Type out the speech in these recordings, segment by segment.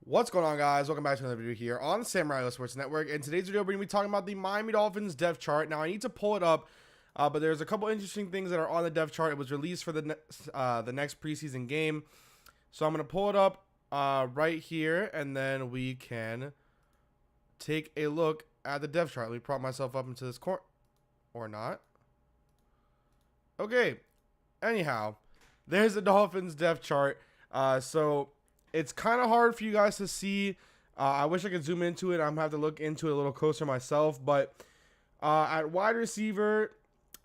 What's going on, guys? Welcome back to another video here on the Samurai Sports Network. In today's video, we're going to be talking about the Miami Dolphins depth chart. Now, I need to pull it up, but there's a couple interesting things that are on the depth chart. It was released for the next preseason game. So I'm going to pull it up right here, and then we can take a look at the depth chart. Let me prop myself up into this corner. Or not. Okay. Anyhow, there's the Dolphins depth chart. So it's kind of hard for you guys to see. I wish I could zoom into it. I'm going to have to look into it a little closer myself. But at wide receiver,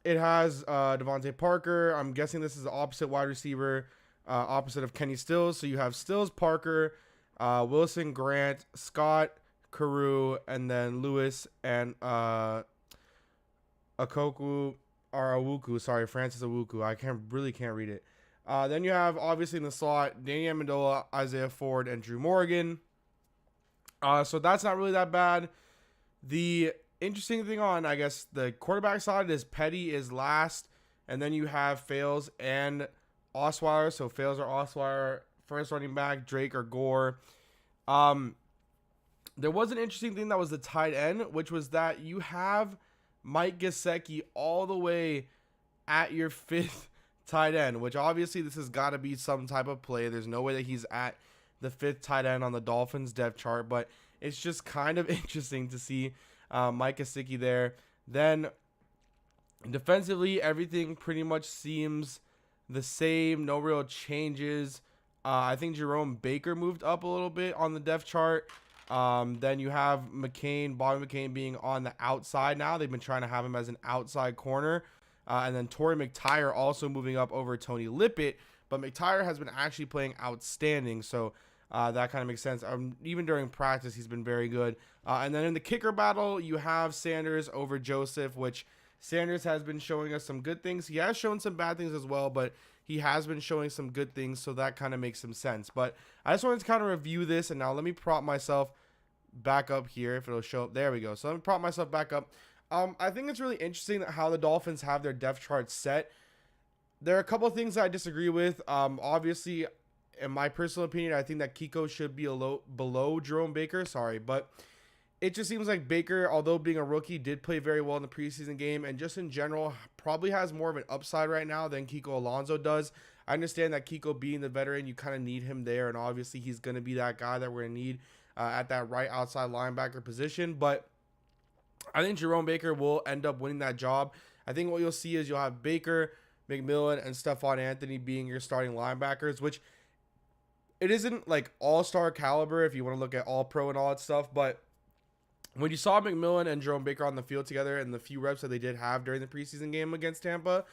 it has Devontae Parker. I'm guessing this is the opposite wide receiver, opposite of Kenny Stills. So you have Stills, Parker, Wilson, Grant, Scott, Carew, and then Lewis and Awuku. Sorry, Francis Awuku. I really can't read it. Then you have, obviously, in the slot, Danny Amendola, Isaiah Ford, and Drew Morgan. So that's not really that bad. The interesting thing on, I guess, the quarterback side is Petty is last. And then you have Fales and Osweiler. So Fales or Osweiler, first running back, Drake or Gore. There was an interesting thing that was the tight end, which was that you have Mike Gesicki all the way at your fifth tight end, which obviously this has got to be some type of play. There's no way that he's at the fifth tight end on the Dolphins depth chart, but it's just kind of interesting to see Mike Gesicki there. Then defensively, everything pretty much seems the same. No real changes. I think Jerome Baker moved up a little bit on the depth chart. Then you have McCain, Bobby McCain being on the outside now. They've been trying to have him as an outside corner. And then Torrey McTyer also moving up over Tony Lippett. But McTyer has been actually playing outstanding. So that kind of makes sense. Even during practice, he's been very good. And then in the kicker battle, you have Sanders over Joseph, which Sanders has been showing us some good things. He has shown some bad things as well, but he has been showing some good things. So that kind of makes some sense. But I just wanted to kind of review this. And now let me prop myself back up here if it'll show up. There we go. So let me prop myself back up. I think it's really interesting how the Dolphins have their depth chart set. There are a couple of things that I disagree with. Obviously, in my personal opinion, I think that Kiko should be below Jerome Baker. Sorry, but it just seems like Baker, although being a rookie, did play very well in the preseason game, and just in general, probably has more of an upside right now than Kiko Alonso does. I understand that Kiko being the veteran, you kind of need him there, and obviously he's going to be that guy that we're going to need at that right outside linebacker position, but I think Jerome Baker will end up winning that job. I think what you'll see is you'll have Baker, McMillan, and Stephon Anthony being your starting linebackers, which it isn't like all-star caliber if you want to look at all-pro and all that stuff, but when you saw McMillan and Jerome Baker on the field together and the few reps that they did have during the preseason game against Tampa,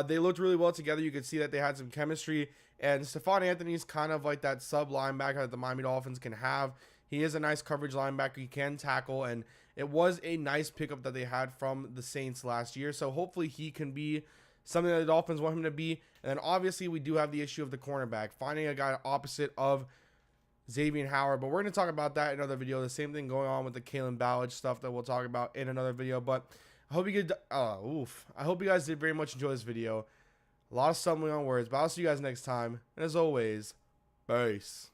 they looked really well together. You could see that they had some chemistry, and Stephon Anthony's kind of like that sub linebacker that the Miami Dolphins can have. He is a nice coverage linebacker. He can tackle, and it was a nice pickup that they had from the Saints last year. So hopefully he can be something that the Dolphins want him to be. And then obviously we do have the issue of the cornerback, finding a guy opposite of Xavier Howard. But we're going to talk about that in another video. The same thing going on with the Kalen Ballage stuff that we'll talk about in another video. But I hope you I hope you guys did very much enjoy this video. A lot of stumbling on words, but I'll see you guys next time. And as always, peace.